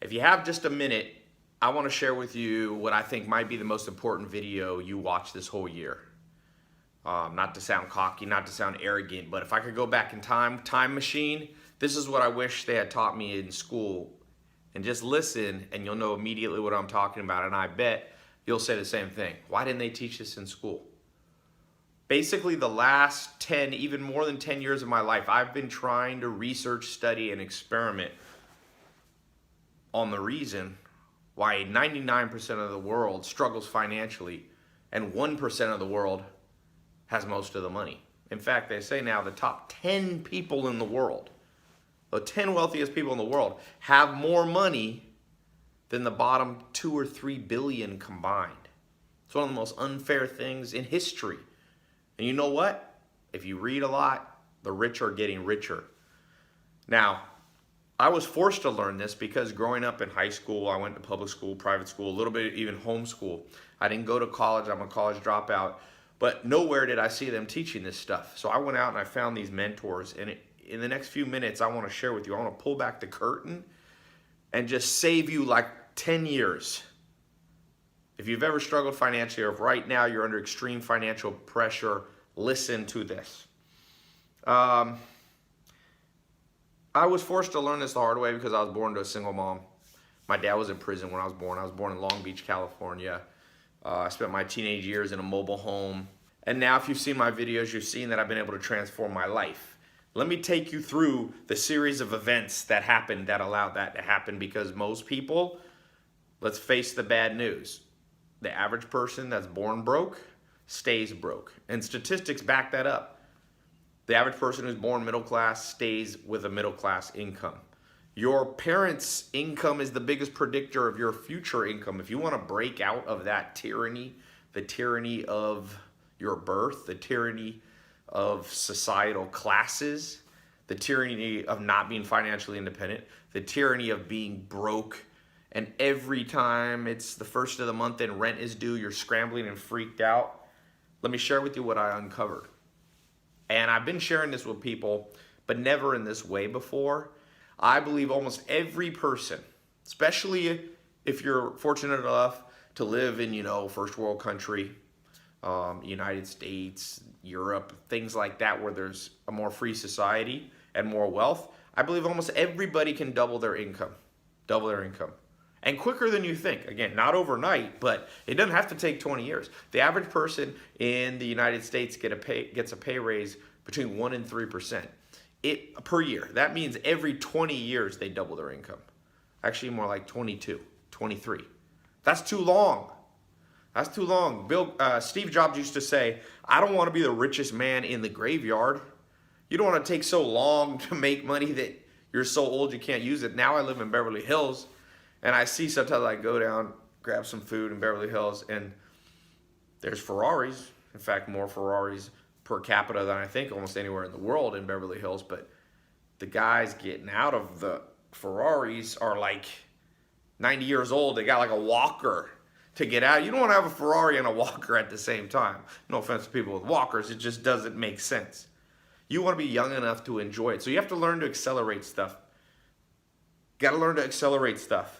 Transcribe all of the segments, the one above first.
If you have just a minute, I want to share with you what I think might be the most important video you watch this whole year. Not to sound cocky, not to sound arrogant, but if I could go back in time machine, this is what I wish they had taught me in school. And just listen and you'll know immediately what I'm talking about. And I bet you'll say the same thing. Why didn't they teach this in school? Basically, the last 10, even more than 10 years of my life, I've been trying to research, study, and experiment on the reason why 99% of the world struggles financially and 1% of the world has most of the money. In fact, they say now the top 10 people in the world, the 10 wealthiest people in the world, have more money than the bottom 2 or 3 billion combined. It's one of the most unfair things in history. And you know what? If you read a lot, the rich are getting richer. Now, I was forced to learn this because growing up in high school, I went to public school, private school, a little bit even homeschool. I didn't go to college. I'm a college dropout. But nowhere did I see them teaching this stuff. So I went out and I found these mentors. And in the next few minutes, I want to share with you. I want to pull back the curtain and just save you like 10 years. If you've ever struggled financially or if right now you're under extreme financial pressure, listen to this. I was forced to learn this the hard way because I was born to a single mom. My dad was in prison when I was born. I was born in Long Beach, California. I spent my teenage years in a mobile home. And now if you've seen my videos, you've seen that I've been able to transform my life. Let me take you through the series of events that happened that allowed that to happen, because most people, let's face the bad news. The average person that's born broke stays broke. And statistics back that up. The average person who's born middle class stays with a middle class income. Your parents' income is the biggest predictor of your future income. If you want to break out of that tyranny, the tyranny of your birth, the tyranny of societal classes, the tyranny of not being financially independent, the tyranny of being broke, and every time it's the first of the month and rent is due, you're scrambling and freaked out. Let me share with you what I uncovered. And I've been sharing this with people, but never in this way before. I believe almost every person, especially if you're fortunate enough to live in, first world country, United States, Europe, things like that, where there's a more free society and more wealth, I believe almost everybody can double their income. And quicker than you think. Again, not overnight, but it doesn't have to take 20 years. The average person in the United States gets a pay raise between 1% and 3% per year. That means every 20 years they double their income. Actually, more like 22, 23. That's too long. That's too long. Steve Jobs used to say, I don't want to be the richest man in the graveyard. You don't want to take so long to make money that you're so old you can't use it. Now I live in Beverly Hills. And I see sometimes I go down, grab some food in Beverly Hills, and there's Ferraris. In fact, more Ferraris per capita than I think almost anywhere in the world in Beverly Hills. But the guys getting out of the Ferraris are like 90 years old. They got like a walker to get out. You don't want to have a Ferrari and a walker at the same time. No offense to people with walkers. It just doesn't make sense. You want to be young enough to enjoy it. So you have to learn to accelerate stuff. Got to learn to accelerate stuff.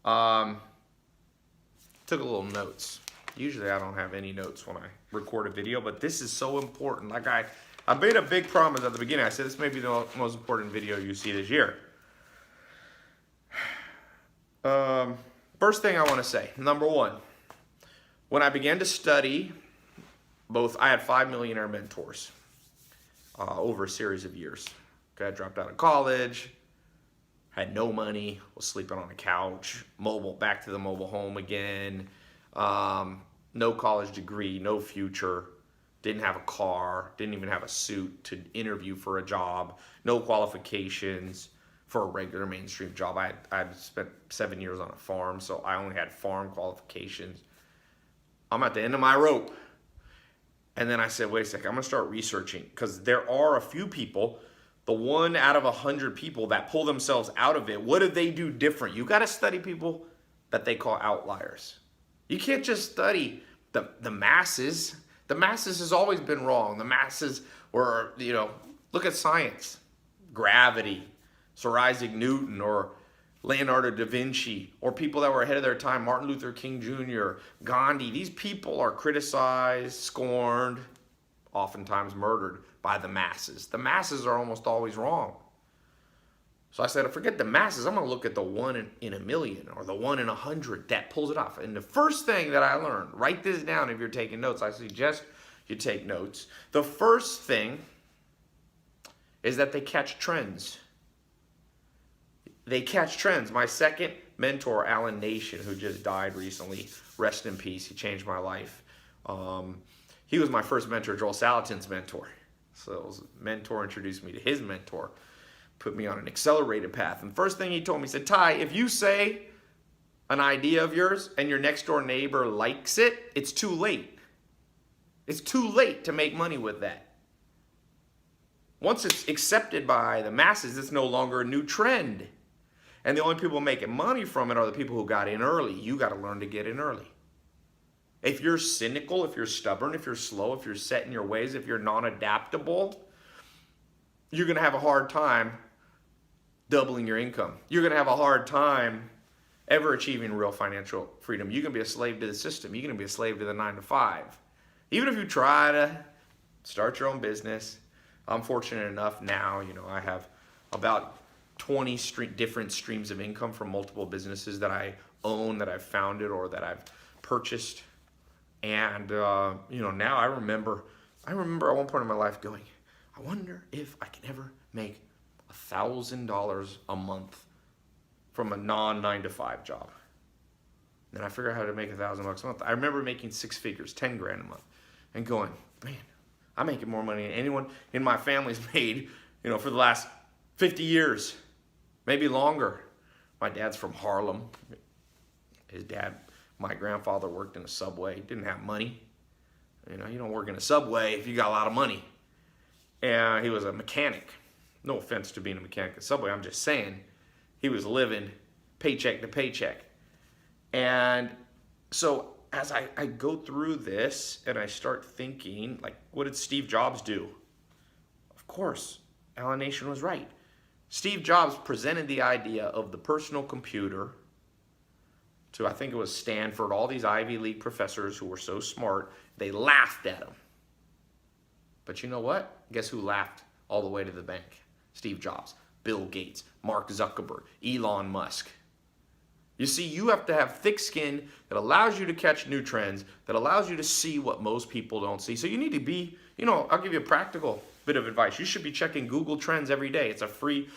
Took a little notes. Usually I don't have any notes when I record a video, but this is so important. Like I made a big promise at the beginning. I said this may be the most important video you see this year. First thing I want to say, number one, when I began to study, I had 5 millionaire mentors over a series of years. Okay, I dropped out of college. Had no money, was sleeping on a couch, back to the mobile home again, no college degree, no future, didn't have a car, didn't even have a suit to interview for a job, no qualifications for a regular mainstream job. I spent 7 years on a farm, so I only had farm qualifications. I'm at the end of my rope. And then I said, wait a second, I'm gonna start researching, because there are a few people, the 1 out of 100 people that pull themselves out of it. What do they do different? You got to study people that they call outliers. You can't just study the masses. The masses has always been wrong. The masses were, look at science, gravity, Sir Isaac Newton, or Leonardo da Vinci, or people that were ahead of their time, Martin Luther King Jr., Gandhi. These people are criticized, scorned, oftentimes murdered by the masses. The masses are almost always wrong. So I said, forget the masses. I'm going to look at the one in a million or the 1 in 100 that pulls it off. And the first thing that I learned, write this down if you're taking notes. I suggest you take notes. The first thing is that they catch trends. They catch trends. My second mentor, Alan Nation, who just died recently, rest in peace, he changed my life. He was my first mentor, Joel Salatin's mentor. So his mentor introduced me to his mentor, put me on an accelerated path. And first thing he told me, he said, Ty, if you say an idea of yours and your next door neighbor likes it, it's too late. It's too late to make money with that. Once it's accepted by the masses, it's no longer a new trend. And the only people making money from it are the people who got in early. You got to learn to get in early. If you're cynical, if you're stubborn, if you're slow, if you're set in your ways, if you're non-adaptable, you're going to have a hard time doubling your income. You're going to have a hard time ever achieving real financial freedom. You're going to be a slave to the system. You're going to be a slave to the 9 to 5. Even if you try to start your own business, I'm fortunate enough now, I have about 20 different streams of income from multiple businesses that I own, that I've founded, or that I've purchased. And, now I remember at one point in my life going, I wonder if I can ever make $1,000 a month from a non-9 to 5 job. Then I figured out how to make $1,000 a month. I remember making 6 figures, 10 grand a month, and going, man, I'm making more money than anyone in my family's made, for the last 50 years, maybe longer. My dad's from Harlem. My grandfather worked in a Subway. He didn't have money. You don't work in a Subway if you got a lot of money. And he was a mechanic. No offense to being a mechanic at Subway. I'm just saying he was living paycheck to paycheck. And so as I go through this and I start thinking, like, what did Steve Jobs do? Of course, Alan Nation was right. Steve Jobs presented the idea of the personal computer to, I think it was Stanford, all these Ivy League professors who were so smart, they laughed at him. But you know what? Guess who laughed all the way to the bank? Steve Jobs, Bill Gates, Mark Zuckerberg, Elon Musk. You see, you have to have thick skin that allows you to catch new trends, that allows you to see what most people don't see. So you need to be, I'll give you a practical bit of advice. You should be checking Google Trends every day. It's a free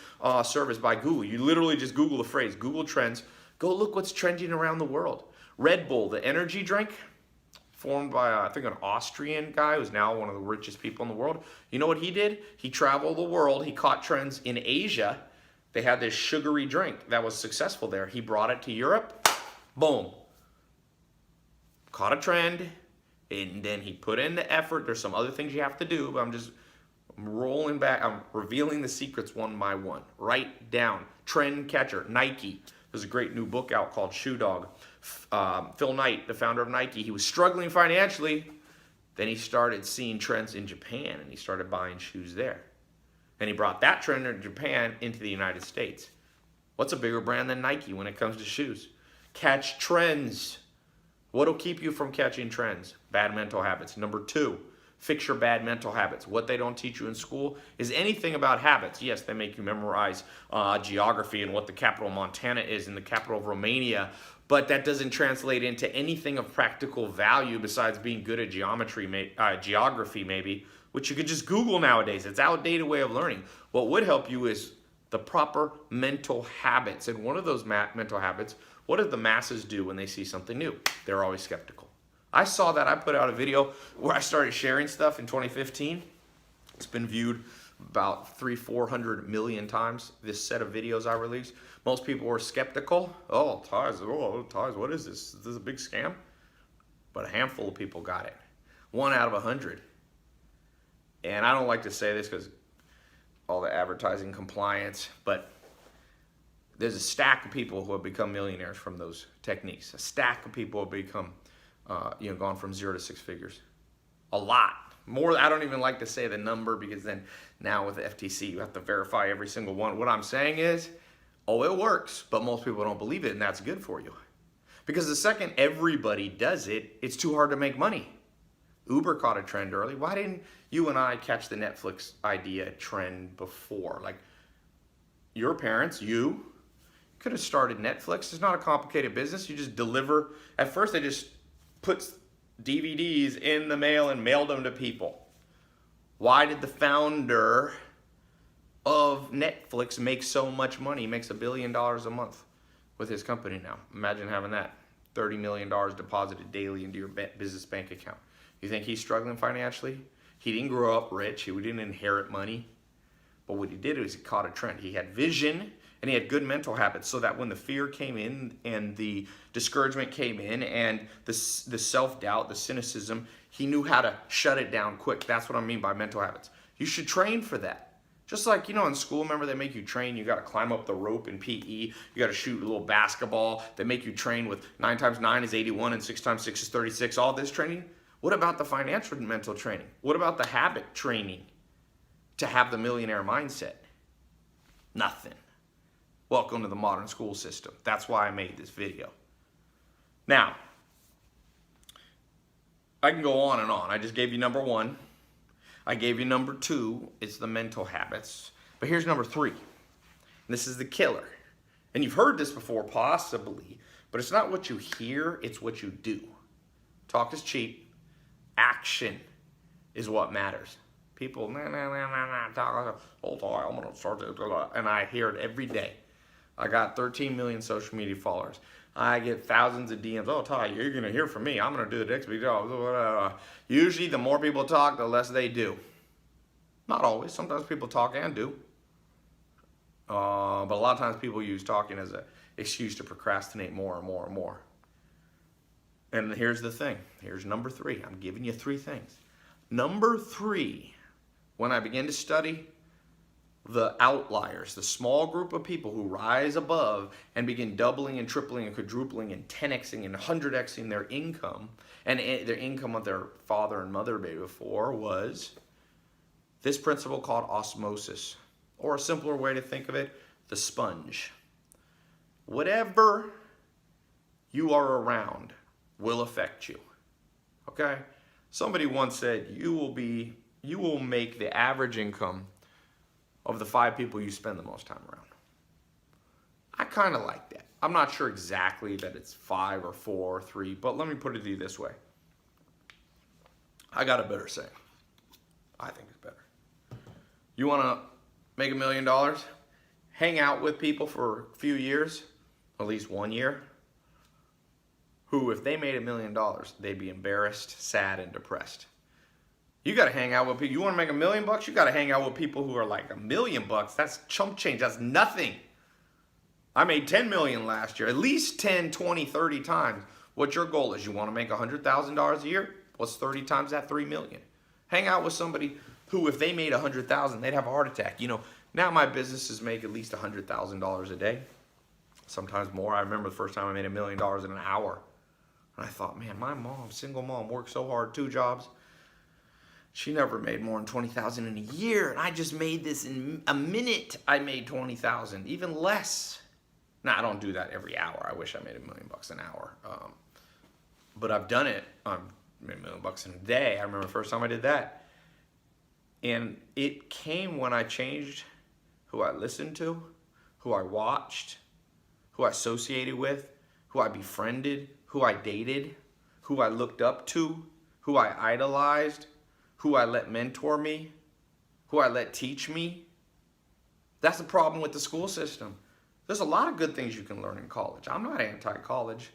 service by Google. You literally just Google the phrase, Google Trends. Go look what's trending around the world. Red Bull, the energy drink, formed by, I think, an Austrian guy who's now one of the richest people in the world. You know what he did? He traveled the world. He caught trends in Asia. They had this sugary drink that was successful there. He brought it to Europe. Boom. Caught a trend. And then he put in the effort. There's some other things you have to do, but I'm rolling back. I'm revealing the secrets one by one. Write down. Trend catcher. Nike. There's a great new book out called Shoe Dog. Phil Knight, the founder of Nike, he was struggling financially. Then he started seeing trends in Japan, and he started buying shoes there. And he brought that trend in Japan into the United States. What's a bigger brand than Nike when it comes to shoes? Catch trends. What'll keep you from catching trends? Bad mental habits. Number 2, fix your bad mental habits. What they don't teach you in school is anything about habits. Yes, they make you memorize geography and what the capital of Montana is and the capital of Romania, but that doesn't translate into anything of practical value besides being good at geography maybe, which you could just Google nowadays. It's an outdated way of learning. What would help you is the proper mental habits. And one of those mental habits, what do the masses do when they see something new? They're always skeptical. I saw that. I put out a video where I started sharing stuff in 2015. It's been viewed about 300-400 million times, this set of videos I released. Most people were skeptical. Ties, what is this? Is this a big scam? But a handful of people got it. 1 out of 100. And I don't like to say this because all the advertising compliance, but there's a stack of people who have become millionaires from those techniques. A stack of people have become, gone from 0 to 6 figures. A lot. More, I don't even like to say the number because then now with the FTC, you have to verify every single one. What I'm saying is Oh, it works, but most people don't believe it, and that's good for you. Because the second everybody does it, it's too hard to make money. Uber caught a trend early. Why didn't you and I catch the Netflix idea trend before? Like, your parents, you could have started Netflix. It's not a complicated business. You just deliver. At first, they just put DVDs in the mail and mailed them to people. Why did the founder of Netflix make so much money? He makes $1 billion a month with his company now. Imagine having that $30 million deposited daily into your business bank account. You think he's struggling financially? He didn't grow up rich. He didn't inherit money. But what he did was he caught a trend. He had vision and he had good mental habits, so that when the fear came in and the discouragement came in and the self-doubt, the cynicism, he knew how to shut it down quick. That's what I mean by mental habits. You should train for that. Just like, in school, remember they make you train. You got to climb up the rope in PE. You got to shoot a little basketball. They make you train with 9 times 9 is 81 and 6 times 6 is 36. All this training. What about the financial and mental training? What about the habit training to have the millionaire mindset? Nothing. Welcome to the modern school system. That's why I made this video. Now, I can go on and on. I just gave you number 1. I gave you number 2. It's the mental habits. But here's number 3. And this is the killer. And you've heard this before, possibly, but it's not what you hear, it's what you do. Talk is cheap. Action is what matters. People, talk, hold on, I'm going to start this, and I hear it every day. I got 13 million social media followers. I get thousands of DMs. Oh, Ty, you're going to hear from me. I'm going to do the next video. Usually, the more people talk, the less they do. Not always. Sometimes people talk and do. But a lot of times people use talking as an excuse to procrastinate more and more and more. And here's the thing. Here's number 3. I'm giving you 3 things. Number 3, when I began to study the outliers, the small group of people who rise above and begin doubling and tripling and quadrupling and 10xing and 100xing their income, and their income of their father and mother before, was this principle called osmosis, or a simpler way to think of it, the sponge. Whatever you are around will affect you. Okay? Somebody once said, you will make the average income of the 5 people you spend the most time around. I kind of like that. I'm not sure exactly that it's 5 or 4 or 3, but let me put it to you this way. I got a better saying. I think it's better. You want to make $1 million? Hang out with people for a few years, at least 1 year, who, if they made $1 million, they'd be embarrassed, sad, and depressed. You got to hang out with people. You want to make $1 million? You got to hang out with people who are like $1 million. That's chump change. That's nothing. I made 10 million last year. At least 10, 20, 30 times what your goal is. You want to make $100,000 a year? What's 30 times that? 3 million. Hang out with somebody who, if they made 100,000, they'd have a heart attack. Now my businesses make at least $100,000 a day. Sometimes more. I remember the first time I made $1 million in an hour. And I thought, man, my mom, single mom, worked so hard, 2 jobs. She never made more than 20,000 in a year, and I just made this in a minute. I made 20,000, even less. Now, I don't do that every hour. I wish I made $1 million an hour, but I've done it. I made $1 million in a day. I remember the first time I did that, and it came when I changed who I listened to, who I watched, who I associated with, who I befriended, who I dated, who I looked up to, who I idolized, who I let mentor me, who I let teach me. That's the problem with the school system. There's a lot of good things you can learn in college. I'm not anti-college.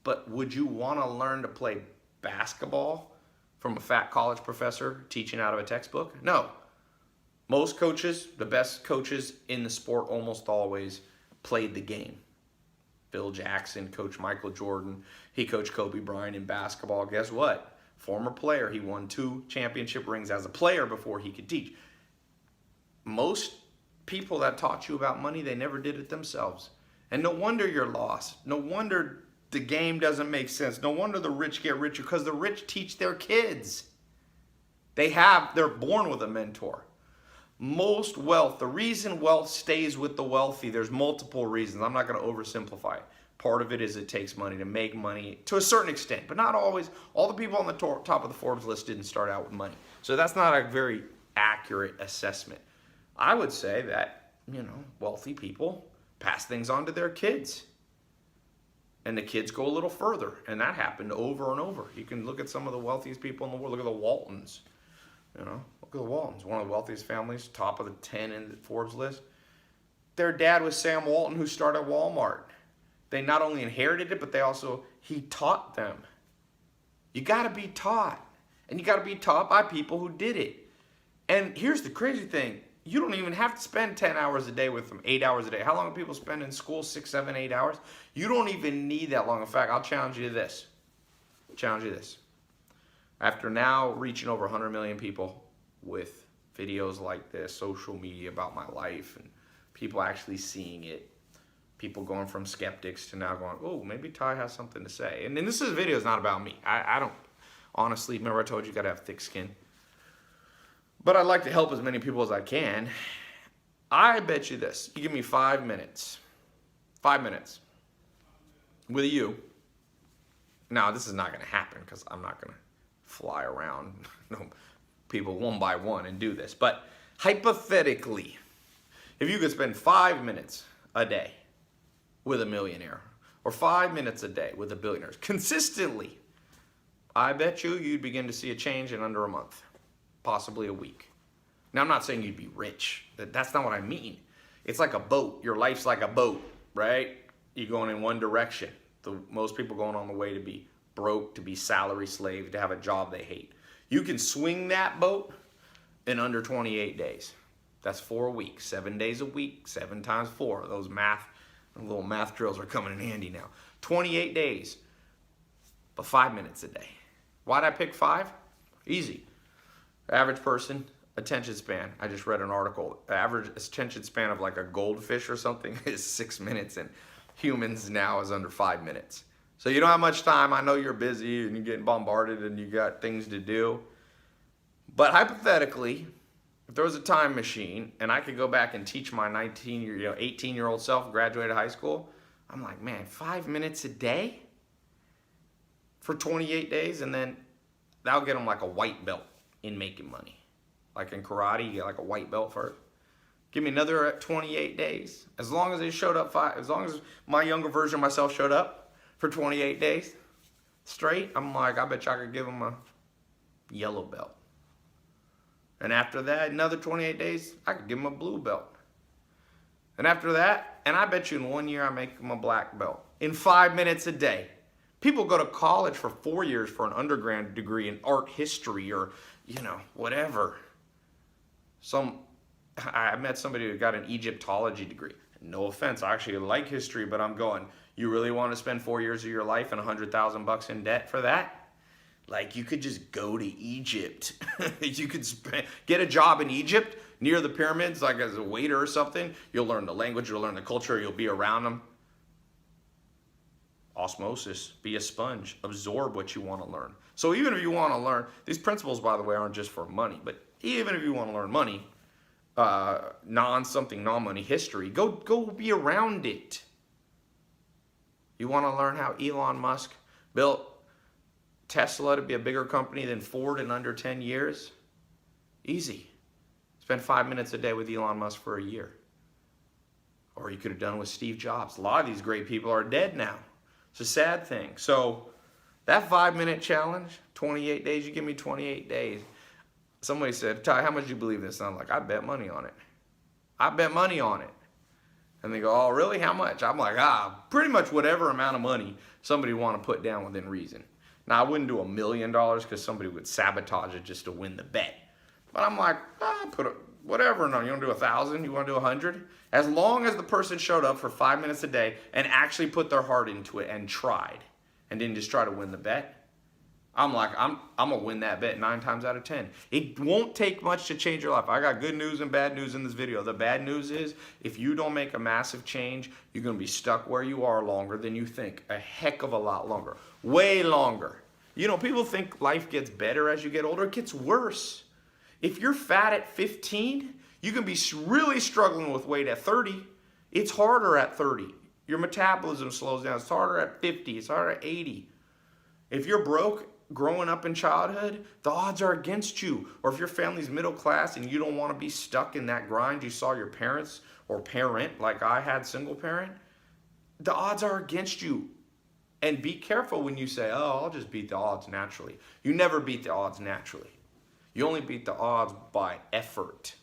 But would you want to learn to play basketball from a fat college professor teaching out of a textbook? No. Most coaches, the best coaches in the sport, almost always played the game. Phil Jackson, Coach Michael Jordan. He coached Kobe Bryant in basketball. Guess what? Former player. He won 2 championship rings as a player before he could teach. Most people that taught you about money, they never did it themselves. And no wonder you're lost. No wonder the game doesn't make sense. No wonder the rich get richer, because the rich teach their kids. They're born with a mentor. Most wealth, the reason wealth stays with the wealthy, there's multiple reasons. I'm not going to oversimplify it. Part of it is it takes money to make money to a certain extent, but not always. All the people on the top of the Forbes list didn't start out with money. So that's not a very accurate assessment. I would say that, wealthy people pass things on to their kids. And the kids go a little further. And that happened over and over. You can look at some of the wealthiest people in the world. Look at the Waltons. Look at the Waltons, one of the wealthiest families, top of the 10 in the Forbes list. Their dad was Sam Walton, who started Walmart. They not only inherited it, but he taught them. You got to be taught. And you got to be taught by people who did it. And here's the crazy thing. You don't even have to spend 10 hours a day with them, 8 hours a day. How long do people spend in school? 6, 7, 8 hours? You don't even need that long. In fact, I'll challenge you to this. After now reaching over 100 million people with videos like this, social media about my life, and people actually seeing it, people going from skeptics to now going, oh, maybe Ty has something to say. And this video is not about me. I don't, honestly, remember I told you got to have thick skin. But I'd like to help as many people as I can. I bet you this. You give me 5 minutes. 5 minutes. With you. Now, this is not going to happen because I'm not going to fly around people one by one and do this. But hypothetically, if you could spend 5 minutes a day with a millionaire or 5 minutes a day with a billionaire consistently, I bet you'd begin to see a change in under a month. Possibly a week. Now, I'm not saying you'd be rich. That's not what I mean. It's like a boat. Your life's like a boat, right? You're going in one direction. Most people going on the way to be broke, to be salary slave, to have a job they hate. You can swing that boat in under 28 days. That's 4 weeks, 7 days a week, 7 times 4. Those little math drills are coming in handy now. 28 days, but 5 minutes a day. Why'd I pick 5? Easy. Average person, attention span. I just read an article. Average attention span of like a goldfish or something is 6 minutes, and humans now is under 5 minutes. So you don't have much time. I know you're busy and you're getting bombarded and you got things to do. But hypothetically, if there was a time machine and I could go back and teach my 18-year-old self, graduated high school, I'm like, man, 5 minutes a day for 28 days, and then that'll get them like a white belt in making money. Like in karate, you get like a white belt for it. Give me another 28 days. As long as they showed up as long as my younger version of myself showed up for 28 days straight, I'm like, I bet you I could give them a yellow belt. And after that, another 28 days, I could give them a blue belt. And after that, and I bet you in 1 year I make them a black belt. In 5 minutes a day. People go to college for 4 years for an undergrad degree in art history or, whatever. I met somebody who got an Egyptology degree. No offense, I actually like history, but I'm going, you really want to spend 4 years of your life and $100,000 in debt for that? Like, you could just go to Egypt. You could get a job in Egypt near the pyramids, like as a waiter or something. You'll learn the language, you'll learn the culture, you'll be around them. Osmosis, be a sponge, absorb what you want to learn. So even if you want to learn, these principles, by the way, aren't just for money, but even if you want to learn money, non-money history, go be around it. You want to learn how Elon Musk built Tesla to be a bigger company than Ford in under 10 years? Easy. Spend 5 minutes a day with Elon Musk for a year. Or you could have done with Steve Jobs. A lot of these great people are dead now. It's a sad thing. So that 5 minute challenge, 28 days, you give me 28 days. Somebody said, Ty, how much do you believe in this? And I'm like, I bet money on it. I bet money on it. And they go, oh, really? How much? I'm like, pretty much whatever amount of money somebody want to put down within reason. Now, I wouldn't do $1 million because somebody would sabotage it just to win the bet. But I'm like, whatever. No, you want to do 1,000? You want to do 100? As long as the person showed up for 5 minutes a day and actually put their heart into it and tried and didn't just try to win the bet, I'm like, I'm going to win that bet 9 times out of 10. It won't take much to change your life. I got good news and bad news in this video. The bad news is if you don't make a massive change, you're going to be stuck where you are longer than you think. A heck of a lot longer. Way longer. People think life gets better as you get older. It gets worse. If you're fat at 15, You can be really struggling with weight at 30. It's harder at 30. Your metabolism slows down. It's harder at 50. It's harder at 80. If you're broke growing up in childhood, the odds are against you. Or if your family's middle class and you don't want to be stuck in that grind you saw your parents or parent, like I had single parent, the odds are against you. And be careful when you say, oh, I'll just beat the odds naturally. You never beat the odds naturally. You only beat the odds by effort.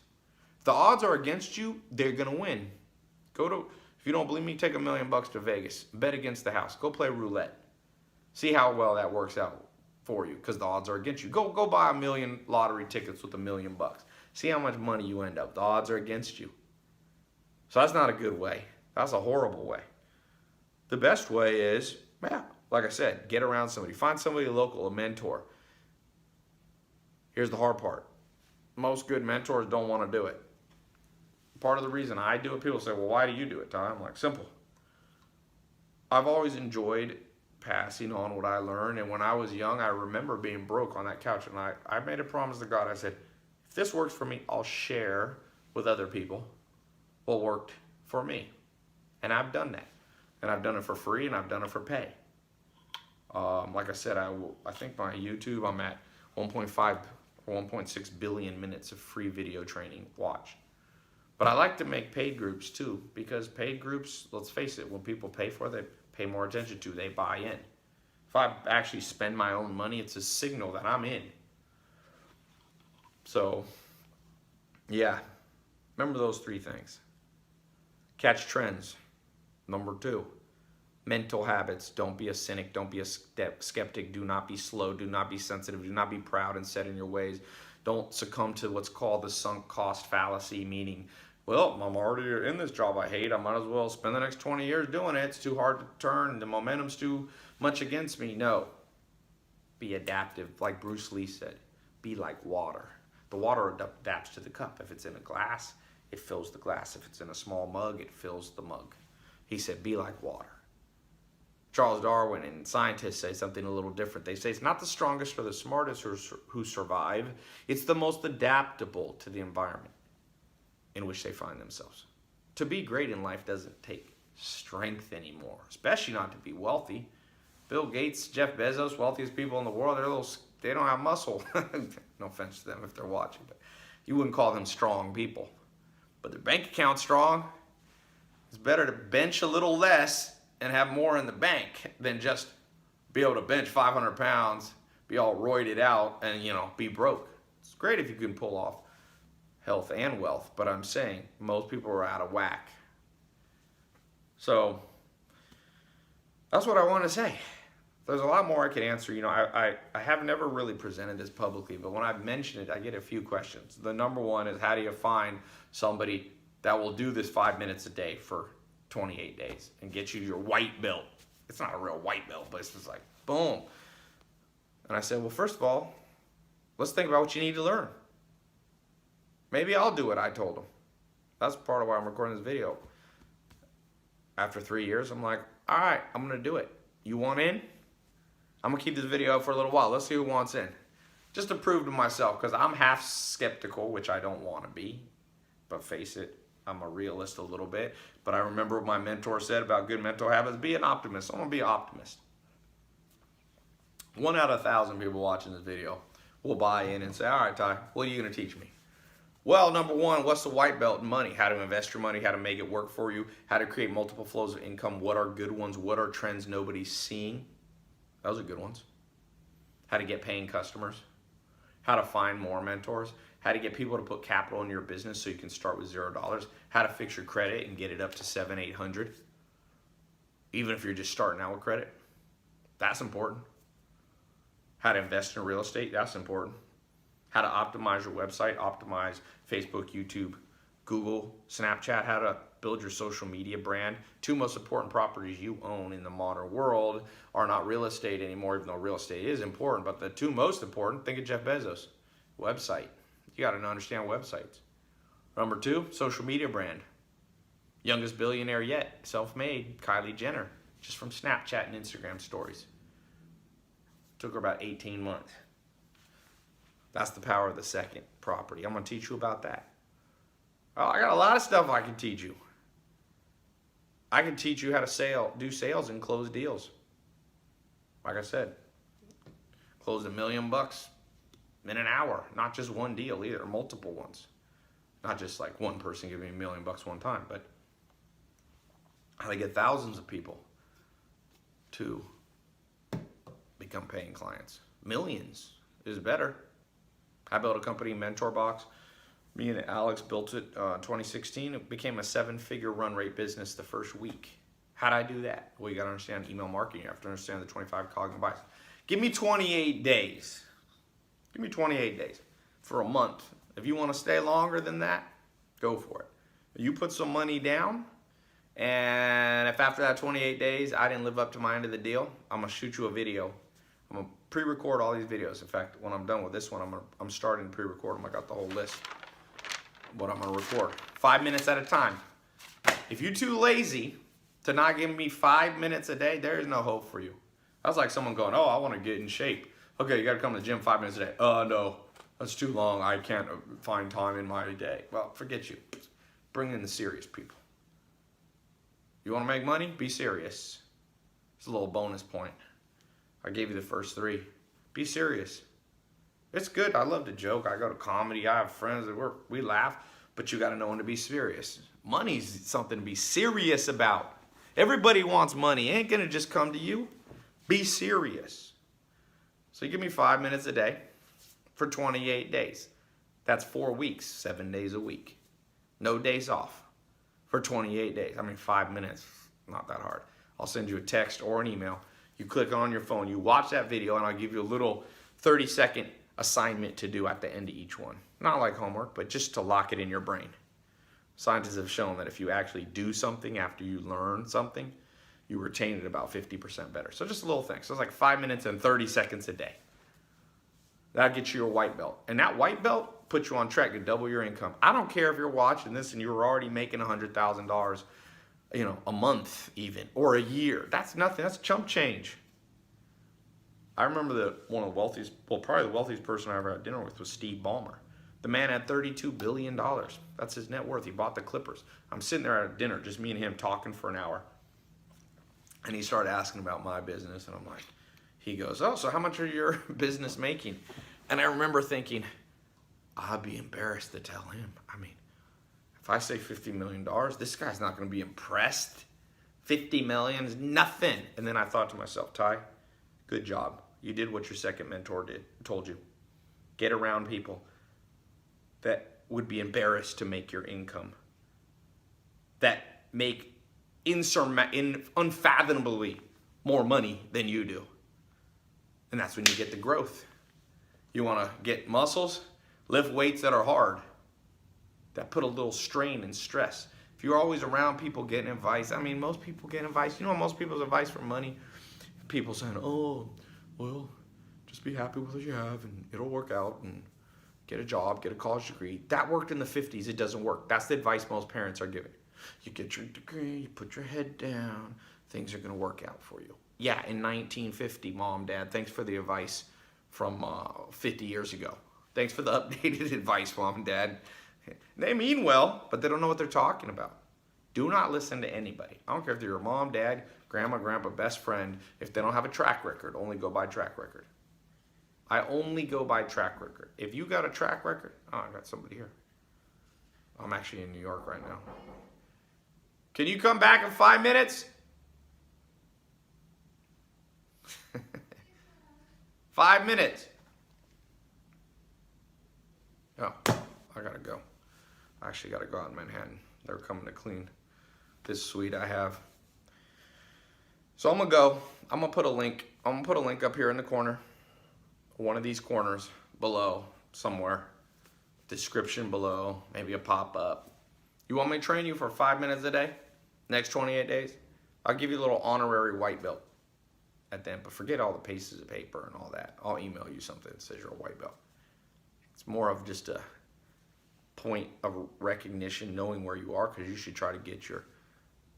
If the odds are against you, they're going to win. If you don't believe me, take $1 million to Vegas. Bet against the house. Go play roulette. See how well that works out for you, because the odds are against you. Go buy 1 million lottery tickets with $1 million. See how much money you end up. The odds are against you. So that's not a good way. That's a horrible way. The best way is, like I said, get around somebody. Find somebody local, a mentor. Here's the hard part. Most good mentors don't want to do it. Part of the reason I do it, people say, well, why do you do it, Ty? I'm like, simple. I've always enjoyed passing on what I learned. And when I was young, I remember being broke on that couch. And I made a promise to God. I said, if this works for me, I'll share with other people what worked for me. And I've done that. And I've done it for free, and I've done it for pay. Like I said, I think my YouTube, I'm at 1.5 or 1.6 billion minutes of free video training watched. But I like to make paid groups too, because paid groups, let's face it, when people pay for it, they pay more attention to, they buy in. If I actually spend my own money, it's a signal that I'm in. So, yeah, remember those 3 things. Catch trends. Number 2, mental habits. Don't be a cynic. Don't be a skeptic. Do not be slow. Do not be sensitive. Do not be proud and set in your ways. Don't succumb to what's called the sunk cost fallacy, meaning, well, I'm already in this job I hate. I might as well spend the next 20 years doing it. It's too hard to turn. The momentum's too much against me. No. Be adaptive. Like Bruce Lee said, be like water. The water adapts to the cup. If it's in a glass, it fills the glass. If it's in a small mug, it fills the mug. He said, be like water. Charles Darwin and scientists say something a little different. They say it's not the strongest or the smartest who survive. It's the most adaptable to the environment in which they find themselves. To be great in life doesn't take strength anymore, especially not to be wealthy. Bill Gates, Jeff Bezos, wealthiest people in the world, they don't have muscle. No offense to them if they're watching, but you wouldn't call them strong people. But their bank account's strong. It's better to bench a little less and have more in the bank than just be able to bench 500 pounds, be all roided out, and, be broke. It's great if you can pull off health and wealth, but I'm saying most people are out of whack. So that's what I want to say. There's a lot more I could answer. I have never really presented this publicly, but when I've mentioned it, I get a few questions. The number one is, how do you find somebody that will do this 5 minutes a day for 28 days and get you your white belt? It's not a real white belt, but it's just like, boom. And I said, well, first of all, let's think about what you need to learn. Maybe I'll do it, I told him. That's part of why I'm recording this video. After 3 years, I'm like, all right, I'm going to do it. You want in? I'm going to keep this video up for a little while. Let's see who wants in. Just to prove to myself, because I'm half skeptical, which I don't want to be. But face it, I'm a realist a little bit. But I remember what my mentor said about good mental habits. Be an optimist. I'm going to be an optimist. 1 out of 1,000 people watching this video will buy in and say, all right, Ty, what are you going to teach me? Well, number 1, what's the white belt in money? How to invest your money, how to make it work for you, how to create multiple flows of income, what are good ones, what are trends nobody's seeing? Those are good ones. How to get paying customers, how to find more mentors, how to get people to put capital in your business so you can start with $0, how to fix your credit and get it up to 700, 800, even if you're just starting out with credit. That's important. How to invest in real estate, that's important. How to optimize your website, optimize Facebook, YouTube, Google, Snapchat, how to build your social media brand. 2 most important properties you own in the modern world are not real estate anymore, even though real estate is important, but the 2 most important, think of Jeff Bezos, website. You got to understand websites. Number 2, social media brand. Youngest billionaire yet, self-made, Kylie Jenner, just from Snapchat and Instagram stories. Took her about 18 months. That's the power of the second property. I'm going to teach you about that. Oh, I got a lot of stuff I can teach you. I can teach you how to do sales and close deals. Like I said, closed $1 million in an hour. Not just one deal either, multiple ones. Not just like one person giving me $1 million one time, but how to get thousands of people to become paying clients. Millions is better. I built a company, MentorBox. Me and Alex built it in 2016. It became a 7-figure run rate business the first week. How'd I do that? Well, you got to understand email marketing. You have to understand the 25 cognitive bias. Give me 28 days. Give me 28 days for a month. If you want to stay longer than that, go for it. You put some money down, and if after that 28 days I didn't live up to my end of the deal, I'm going to shoot you a video. I'm going to pre-record all these videos. In fact, when I'm done with this one, I'm starting to pre-record them. I got the whole list. What I'm gonna record 5 minutes at a time. If you're too lazy to not give me 5 minutes a day, there is no hope for you. That's like someone going, oh, I want to get in shape. Okay, you got to come to the gym 5 minutes a day. No, that's too long. I can't find time in my day. Well, forget you. Bring in the serious people. You want to make money? Be serious. It's a little bonus point. I gave you the first 3. Be serious. It's good. I love to joke. I go to comedy. I have friends that we laugh, but you got to know when to be serious. Money's something to be serious about. Everybody wants money. It ain't going to just come to you. Be serious. So you give me 5 minutes a day for 28 days. That's 4 weeks, 7 days a week. No days off for 28 days. I mean, 5 minutes, not that hard. I'll send you a text or an email. You click on your phone, you watch that video, and I'll give you a little 30-second assignment to do at the end of each one. Not like homework, but just to lock it in your brain. Scientists have shown that if you actually do something after you learn something, you retain it about 50% better. So just a little thing. So it's like 5 minutes and 30 seconds a day. That'll get you your white belt. And that white belt puts you on track to double your income. I don't care if you're watching this and you're already making $100,000, a month even, or a year. That's nothing. That's chump change. I remember one of the wealthiest, probably the wealthiest person I ever had dinner with was Steve Ballmer. The man had $32 billion. That's his net worth. He bought the Clippers. I'm sitting there at dinner, just me and him talking for an hour. And he started asking about my business. And I'm like, he goes, oh, so how much are your business making? And I remember thinking, I'd be embarrassed to tell him. I mean, if I say $50 million, this guy's not going to be impressed. $50 million is nothing. And then I thought to myself, Ty, good job. You did what your second mentor told you. Get around people that would be embarrassed to make your income, that make unfathomably more money than you do. And that's when you get the growth. You want to get muscles? Lift weights that are hard, that put a little strain and stress. If you're always around people getting advice, most people get advice. You know most people's advice for money? People saying, oh, well, just be happy with what you have and it'll work out and get a job, get a college degree. That worked in the 50s. It doesn't work. That's the advice most parents are giving. You get your degree, you put your head down, things are going to work out for you. Yeah, in 1950, Mom, Dad, thanks for the advice from 50 years ago. Thanks for the updated advice, Mom and Dad. They mean well, but they don't know what they're talking about. Do not listen to anybody. I don't care if they're your mom, dad, grandma, grandpa, best friend. If they don't have a track record, only go by track record. I only go by track record. If you got a track record, oh, I got somebody here. I'm actually in New York right now. Can you come back in 5 minutes? 5 minutes. Oh, I gotta go. I actually gotta go out in Manhattan. They're coming to clean this suite I have. So I'm gonna go. I'm gonna put a link up here in the corner. One of these corners below somewhere. Description below, maybe a pop-up. You want me to train you for 5 minutes a day? Next 28 days? I'll give you a little honorary white belt at the end, but forget all the pieces of paper and all that. I'll email you something that says you're a white belt. It's more of just a point of recognition, knowing where you are, because you should try to get your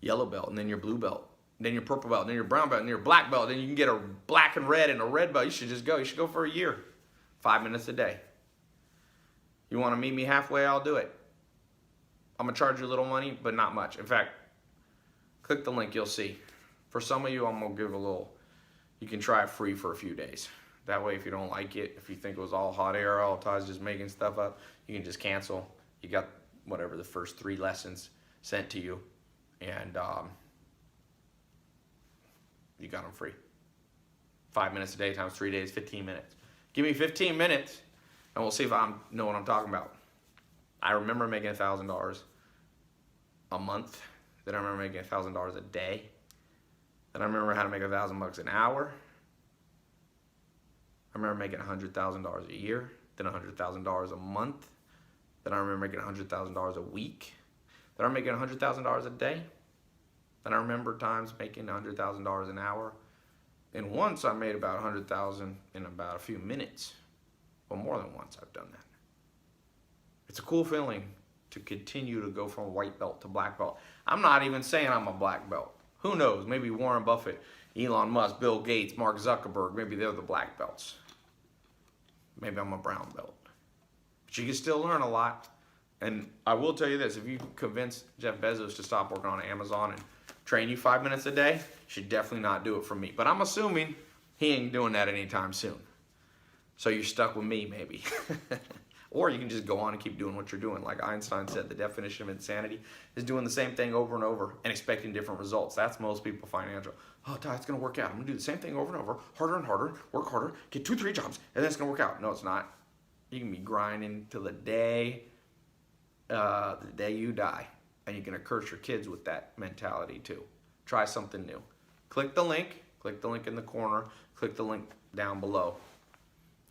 yellow belt and then your blue belt, then your purple belt, and then your brown belt, and your black belt, then you can get a black and red and a red belt. You should just go. You should go for a year. 5 minutes a day. You want to meet me halfway? I'll do it. I'm gonna charge you a little money, but not much. In fact, click the link, you'll see. For some of you, I'm gonna give a little, you can try it free for a few days. That way, if you don't like it, if you think it was all hot air, all Todd's just making stuff up, you can just cancel. You got whatever the first 3 lessons sent to you, and you got them free. 5 minutes a day times 3 days, 15 minutes. Give me 15 minutes, and we'll see if I know what I'm talking about. I remember making $1,000 a month. Then I remember making $1,000 a day. Then I remember how to make $1,000 an hour. I remember making $100,000 a year. Then $100,000 a month. Then I remember making $100,000 a week. Then I'm making $100,000 a day. Then I remember times making $100,000 an hour. And once I made about $100,000 in about a few minutes. Well, more than once I've done that. It's a cool feeling to continue to go from white belt to black belt. I'm not even saying I'm a black belt. Who knows? Maybe Warren Buffett, Elon Musk, Bill Gates, Mark Zuckerberg, maybe they're the black belts. Maybe I'm a brown belt. But you can still learn a lot. And I will tell you this, if you convince Jeff Bezos to stop working on Amazon and train you 5 minutes a day, you should definitely not do it for me. But I'm assuming he ain't doing that anytime soon. So you're stuck with me, maybe. Or you can just go on and keep doing what you're doing. Like Einstein said, the definition of insanity is doing the same thing over and over and expecting different results. That's most people financial. Oh, Ty, it's going to work out. I'm going to do the same thing over and over, harder and harder, work harder, get 2, 3 jobs, and then it's going to work out. No, it's not. You can be grinding till the day you die. And you're going to curse your kids with that mentality too. Try something new. Click the link in the corner, click the link down below.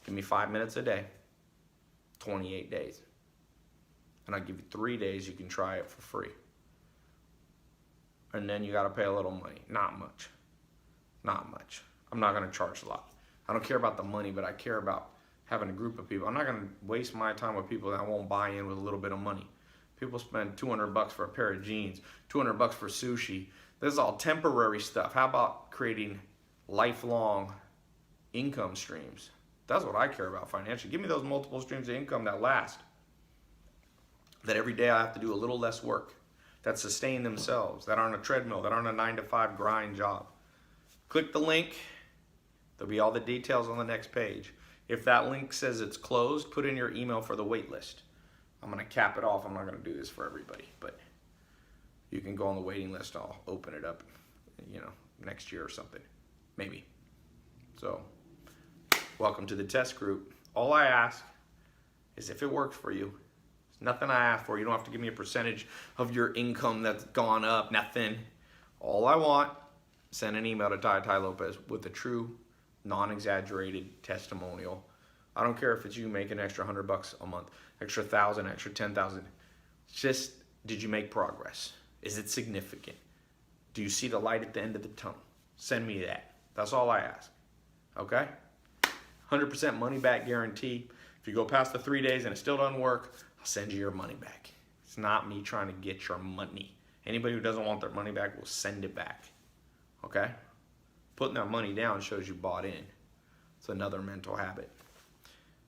Give me 5 minutes a day, 28 days. And I'll give you 3 days you can try it for free. And then you got to pay a little money. Not much. Not much. I'm not going to charge a lot. I don't care about the money, but I care about having a group of people. I'm not going to waste my time with people that won't buy in with a little bit of money. People spend $200 for a pair of jeans, $200 for sushi. This is all temporary stuff. How about creating lifelong income streams? That's what I care about financially. Give me those multiple streams of income that last. That every day I have to do a little less work. That sustain themselves. That aren't a treadmill. That aren't a 9-to-5 grind job. Click the link. There'll be all the details on the next page. If that link says it's closed, put in your email for the wait list. I'm going to cap it off. I'm not going to do this for everybody. But you can go on the waiting list. I'll open it up, next year or something. Maybe. So, welcome to the test group. All I ask is if it works for you. There's nothing I ask for. You don't have to give me a percentage of your income that's gone up. Nothing. All I want, send an email to Tai Lopez with a true, non-exaggerated testimonial. I don't care if it's you making an extra $100 a month, extra 1,000, extra 10,000. Just, did you make progress? Is it significant? Do you see the light at the end of the tunnel? Send me that. That's all I ask. Okay? 100% money back guarantee. If you go past the 3 days and it still doesn't work, I'll send you your money back. It's not me trying to get your money. Anybody who doesn't want their money back will send it back. Okay? Putting that money down shows you bought in. It's another mental habit.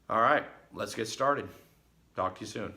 All right, let's get started. Talk to you soon.